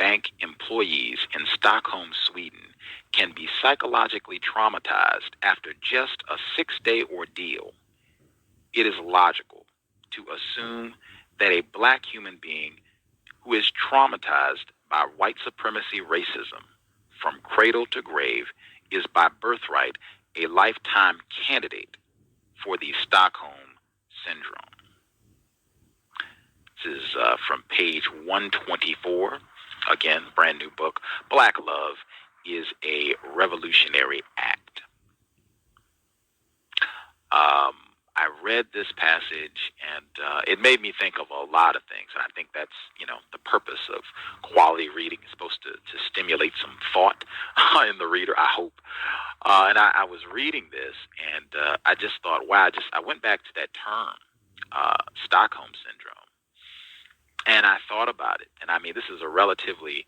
bank employees in Stockholm, Sweden, can be psychologically traumatized after just a 6-day ordeal, it is logical to assume that a black human being who is traumatized by white supremacy racism from cradle to grave is by birthright a lifetime candidate for the Stockholm Syndrome. This is from page 124. Again, brand new book. Black Love is a Revolutionary Act. I read this passage, and it made me think of a lot of things. And I think that's, the purpose of quality reading. It's supposed to stimulate some thought in the reader, I hope. And I was reading this, and I just thought, wow, I went back to that term, Stockholm Syndrome. And I thought about it. And I mean, this is a relatively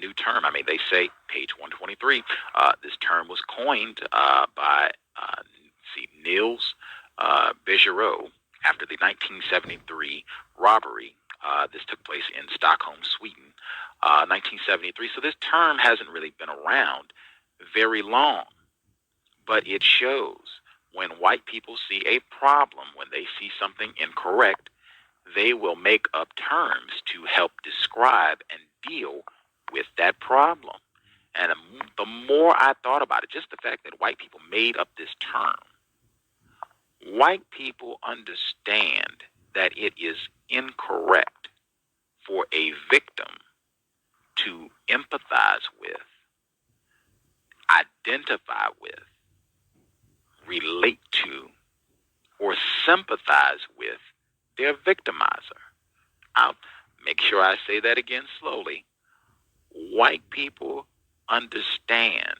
new term. I mean, they say, page 123, this term was coined by Niels Bejerot after the 1973 robbery. This took place in Stockholm, Sweden, 1973. So this term hasn't really been around very long, but it shows when white people see a problem, when they see something incorrect, they will make up terms to help describe and deal with that problem. And the more I thought about it, just the fact that white people made up this term, white people understand that it is incorrect for a victim to empathize with, identify with, relate to, or sympathize with their victimizer. I'll make sure I say that again slowly. White people understand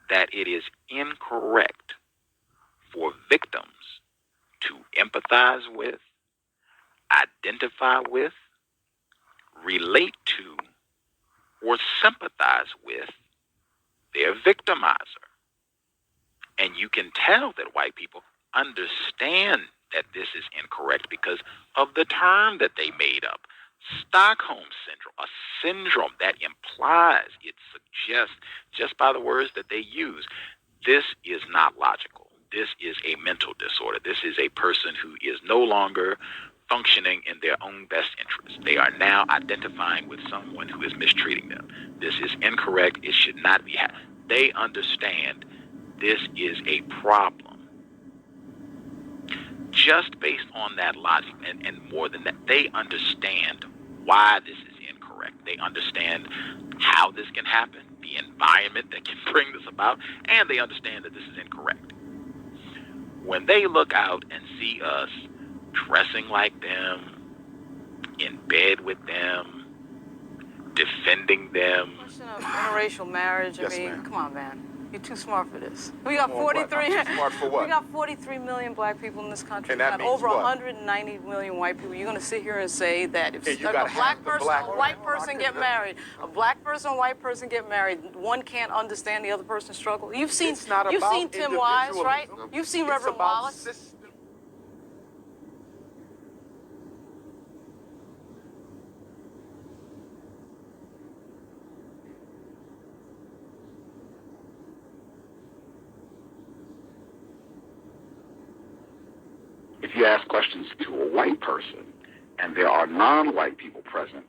that it is incorrect for victims to empathize with, identify with, relate to, or sympathize with their victimizer. And you can tell that white people understand that this is incorrect because of the term that they made up. Stockholm Syndrome, a syndrome that implies, it suggests, just by the words that they use, this is not logical. This is a mental disorder. This is a person who is no longer functioning in their own best interest. They are now identifying with someone who is mistreating them. This is incorrect. It should not be happening. They understand this is a problem. Just based on that logic, and more than that, they understand why this is incorrect. They understand how this can happen, the environment that can bring this about, and they understand that this is incorrect. When they look out and see us dressing like them, in bed with them, defending them. Question of interracial marriage. Yes, I mean, ma'am. Come on, man. You're too smart for this. We got 43. Smart for what? We got 43 million black people in this country. And We that got means over what? 190 million white people. You're gonna sit here and say that if Hey, you a got black half the person, black- a white person get married, a black person, a white person get married, one can't understand the other person's struggle. You've seen It's not Tim about Wise, right? individualism. You've seen It's Reverend about Wallace. system. If you ask questions to a white person and there are non-white people present,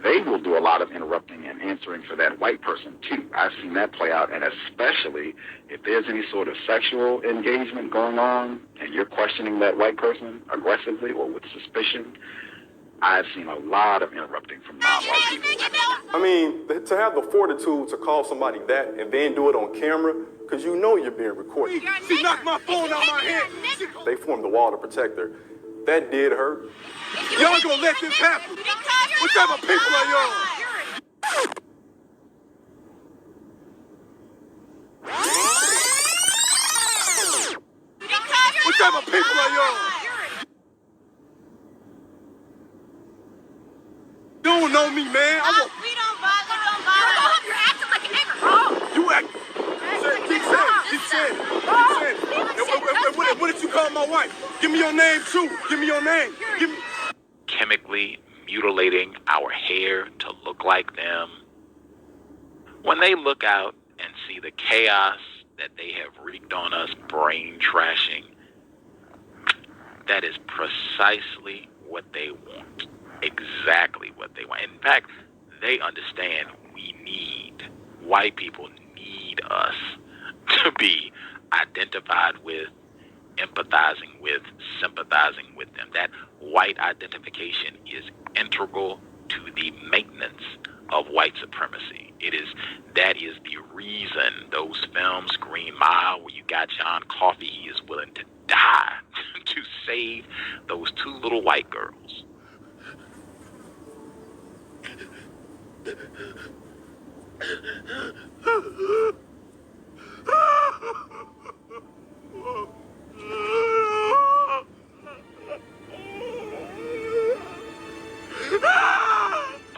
they will do a lot of interrupting and answering for that white person too. I've seen that play out, and especially if there's any sort of sexual engagement going on and you're questioning that white person aggressively or with suspicion, I've seen a lot of interrupting from non-white people. I mean, to have the fortitude to call somebody that and then do it on camera, because you know you're being recorded. She knocked my phone out my hand. They formed the wall to protect her. That did hurt. Y'all gonna let this happen? What type of people are y'all? What type of people are y'all? You don't know me, man. We don't bother. You're acting like a nigger. You act. Keep saying it. And what did you call my wife? Give me your name too. Give me your name. Chemically mutilating our hair to look like them, when they look out and see the chaos that they have wreaked on us, brain trashing, that is precisely what they want. Exactly what they want. In fact, they understand white people need us to be identified with, empathizing with, sympathizing with them. That white identification is integral to the maintenance of white supremacy. That is the reason those films, Green Mile, where you got John Coffey, he is willing to die to save those two little white girls.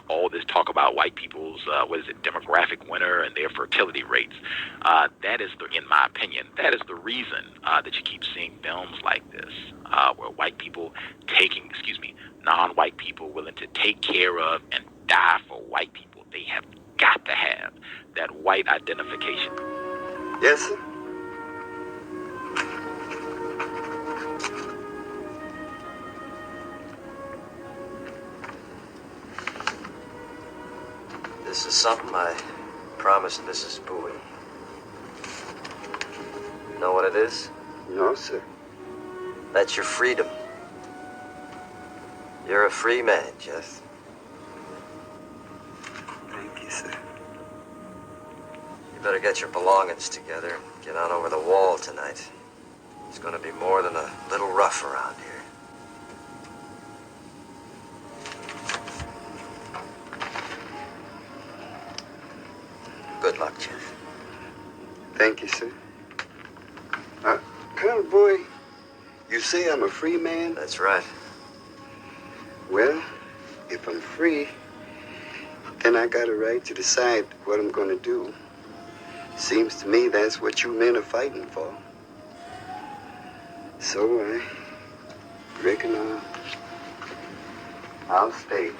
All this talk about white people's, demographic winner and their fertility rates. That is, in my opinion, that is the reason that you keep seeing films like this, where white people non-white people willing to take care of and die for white people. They have got to have that white identification. Yes, sir. This is something I promised Mrs. Bowie. Know what it is? No, sir. That's your freedom. You're a free man, Jeff. Thank you, sir. You better get your belongings together and get on over the wall tonight. It's gonna be more than a little rough around here. Good luck, Jeff. Thank you, sir. Colonel Boy, you say I'm a free man? That's right. Well, if I'm free, then I got a right to decide what I'm gonna do. Seems to me that's what you men are fighting for. So I reckon I'll stay.